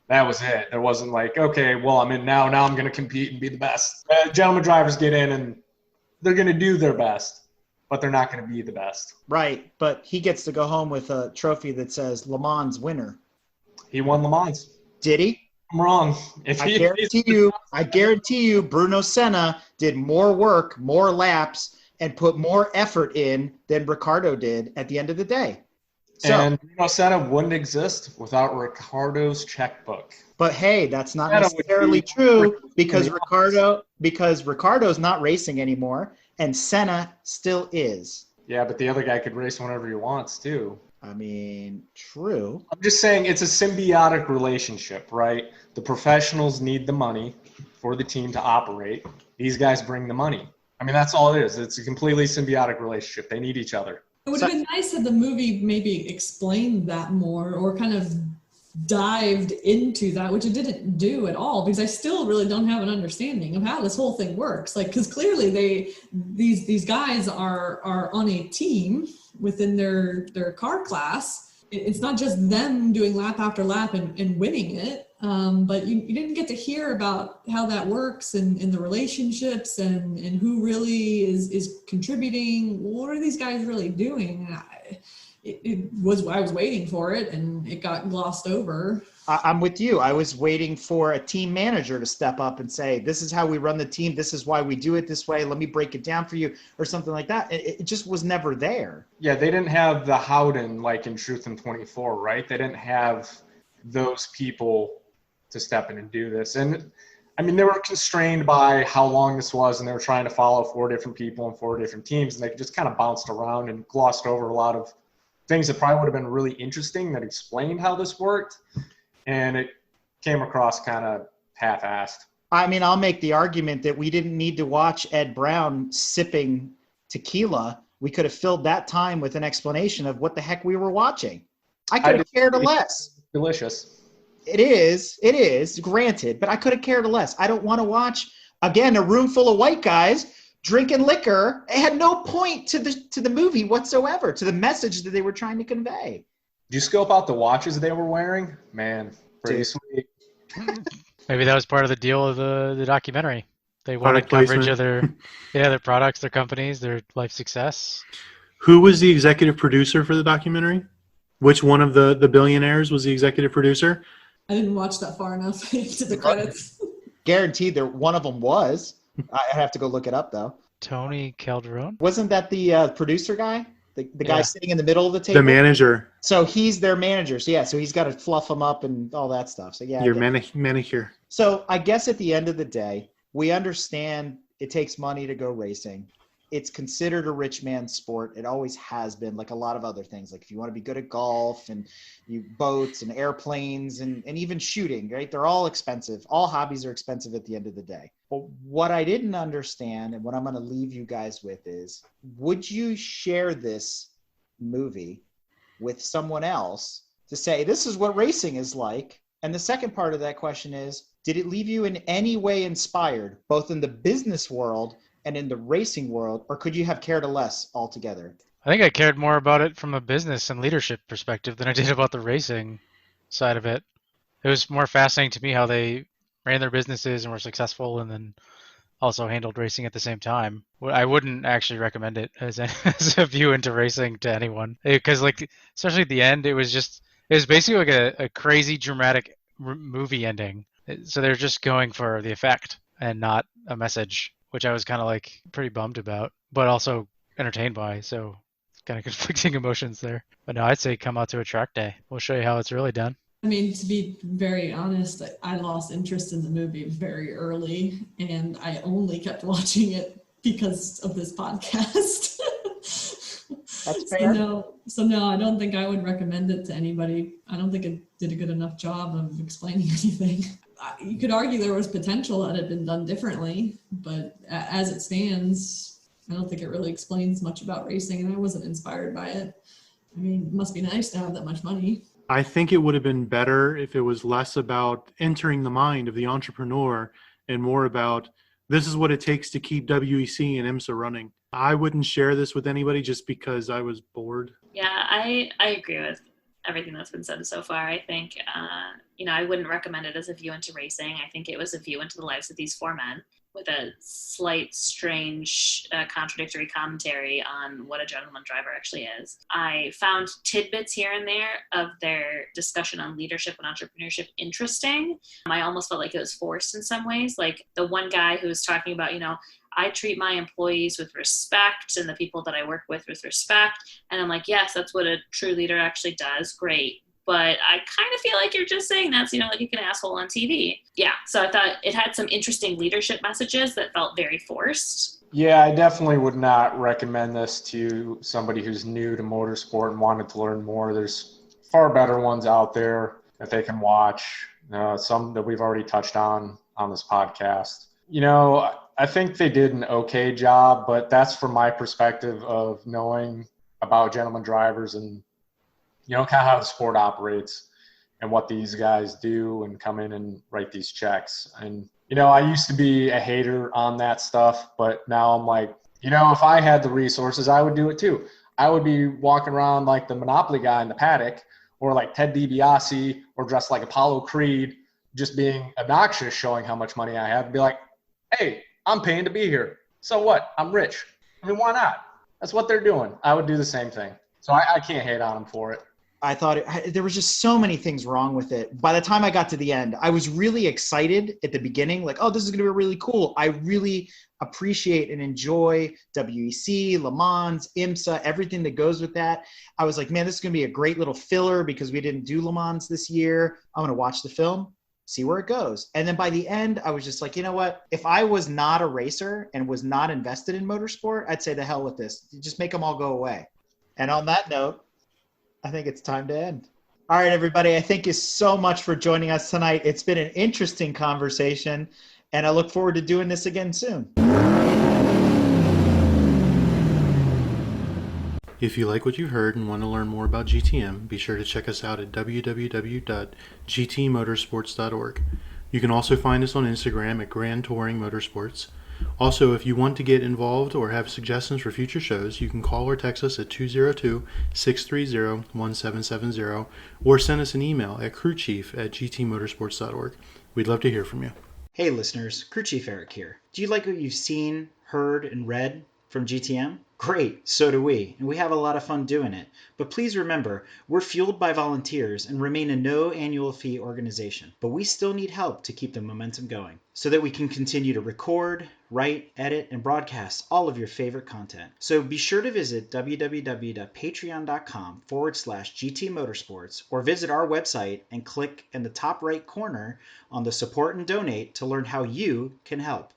That was it. It wasn't like, okay, well, I'm in now. Now I'm going to compete and be the best. Gentleman drivers get in and they're going to do their best, but they're not going to be the best. Right, but he gets to go home with a trophy that says Le Mans winner. He won Le Mans. Did he? I'm wrong. I guarantee you, Bruno Senna did more work, more laps, and put more effort in than Ricardo did at the end of the day. And Bruno Senna wouldn't exist without Ricardo's checkbook. But hey, that's not necessarily true, because Ricardo's not racing anymore, and Senna still is. Yeah, but the other guy could race whenever he wants too. I mean, true. I'm just saying it's a symbiotic relationship, right? The professionals need the money for the team to operate. These guys bring the money. I mean, that's all it is. It's a completely symbiotic relationship. They need each other. It would have been nice had the movie maybe explained that more, or kind of dived into that, which it didn't do at all, because I still really don't have an understanding of how this whole thing works. Like, because clearly these guys are on a team within their car class. It's not just them doing lap after lap and winning it. But you didn't get to hear about how that works and the relationships and who really is contributing. What are these guys really doing? I was waiting for it, and it got glossed over. I'm with you. I was waiting for a team manager to step up and say, this is how we run the team. This is why we do it this way. Let me break it down for you, or something like that. It just was never there. Yeah, they didn't have the Howden like in Truth in 24, right? They didn't have those people to step in and do this. And I mean, they were constrained by how long this was, and they were trying to follow 4 different people and 4 different teams, and they just kind of bounced around and glossed over a lot of things that probably would have been really interesting that explained how this worked, and it came across kind of half-assed. I mean, I'll make the argument that we didn't need to watch Ed Brown sipping tequila. We could have filled that time with an explanation of what the heck we were watching. I could have cared less. Delicious. It is, granted, but I could have cared less. I don't want to watch, again, a room full of white guys drinking liquor. It had no point to the movie whatsoever, to the message that they were trying to convey. Did you scope out the watches they were wearing? Man, pretty sweet. Maybe that was part of the deal of the documentary. They wanted coverage of their products, their companies, their life success. Who was the executive producer for the documentary? Which one of the billionaires was the executive producer? I didn't watch that far enough into the credits. Guaranteed there one of them was. I have to go look it up, though. Tony Calderon? Wasn't that the producer guy? The guy sitting in the middle of the table? The manager. So he's their manager. So, yeah, so he's got to fluff them up and all that stuff. So, yeah. Your manicure. So I guess at the end of the day, we understand it takes money to go racing. It's considered a rich man's sport. It always has been, like a lot of other things. Like if you want to be good at golf and boats and airplanes and even shooting, right? They're all expensive. All hobbies are expensive at the end of the day. But what I didn't understand, and what I'm going to leave you guys with is, would you share this movie with someone else to say, this is what racing is like? And the second part of that question is, did it leave you in any way inspired, both in the business world and in the racing world, or could you have cared less altogether? I think I cared more about it from a business and leadership perspective than I did about the racing side of it. It was more fascinating to me how they ran their businesses and were successful, and then also handled racing at the same time. I wouldn't actually recommend it as a view into racing to anyone, because like, especially at the end, it was basically like a crazy dramatic movie ending. So they're just going for the effect and not a message, which I was kind of like pretty bummed about, but also entertained by. So kind of conflicting emotions there. But no, I'd say come out to a track day. We'll show you how it's really done. I mean, to be very honest, I lost interest in the movie very early, and I only kept watching it because of this podcast. That's fair. So no, I don't think I would recommend it to anybody. I don't think it did a good enough job of explaining anything. You could argue there was potential that it had been done differently, but as it stands, I don't think it really explains much about racing, and I wasn't inspired by it. I mean, it must be nice to have that much money. I think it would have been better if it was less about entering the mind of the entrepreneur and more about, this is what it takes to keep WEC and IMSA running. I wouldn't share this with anybody just because I was bored. Yeah, I agree with everything that's been said so far. I think, I wouldn't recommend it as a view into racing. I think it was a view into the lives of these 4 men with a slight, strange, contradictory commentary on what a gentleman driver actually is. I found tidbits here and there of their discussion on leadership and entrepreneurship interesting. I almost felt like it was forced in some ways. Like the one guy who was talking about, I treat my employees with respect and the people that I work with respect. And I'm like, yes, that's what a true leader actually does. Great. but I kind of feel like you're just saying that's, like an asshole on TV. Yeah. So I thought it had some interesting leadership messages that felt very forced. Yeah, I definitely would not recommend this to somebody who's new to motorsport and wanted to learn more. There's far better ones out there that they can watch, some that we've already touched on this podcast. I think they did an okay job, but that's from my perspective of knowing about gentleman drivers and, kind of how the sport operates and what these guys do and come in and write these checks. And, I used to be a hater on that stuff, but now I'm like, if I had the resources, I would do it too. I would be walking around like the Monopoly guy in the paddock, or like Ted DiBiase, or dressed like Apollo Creed, just being obnoxious, showing how much money I have, and be like, hey, I'm paying to be here. So what? I'm rich. I mean, why not? That's what they're doing. I would do the same thing. So I can't hate on them for it. I thought there was just so many things wrong with it. By the time I got to the end, I was really excited at the beginning, like, oh, this is going to be really cool. I really appreciate and enjoy WEC, Le Mans, IMSA, everything that goes with that. I was like, man, this is going to be a great little filler because we didn't do Le Mans this year. I'm going to watch the film, see where it goes. And then by the end, I was just like, you know what? If I was not a racer and was not invested in motorsport, I'd say the hell with this. Just make them all go away. And on that note, I think it's time to end. All right, everybody. I thank you so much for joining us tonight. It's been an interesting conversation, and I look forward to doing this again soon. If you like what you heard and want to learn more about GTM, be sure to check us out at www.gtmotorsports.org. You can also find us on Instagram at Gran Touring Motorsports. Also, if you want to get involved or have suggestions for future shows, you can call or text us at 202-630-1770 or send us an email at crewchief@gtmotorsports.org. We'd love to hear from you. Hey listeners, Crew Chief Eric here. Do you like what you've seen, heard, and read from GTM? Great, so do we, and we have a lot of fun doing it. But please remember, we're fueled by volunteers and remain a no annual fee organization. But we still need help to keep the momentum going so that we can continue to record, write, edit, and broadcast all of your favorite content. So be sure to visit www.patreon.com/GT Motorsports or visit our website and click in the top right corner on the support and donate to learn how you can help.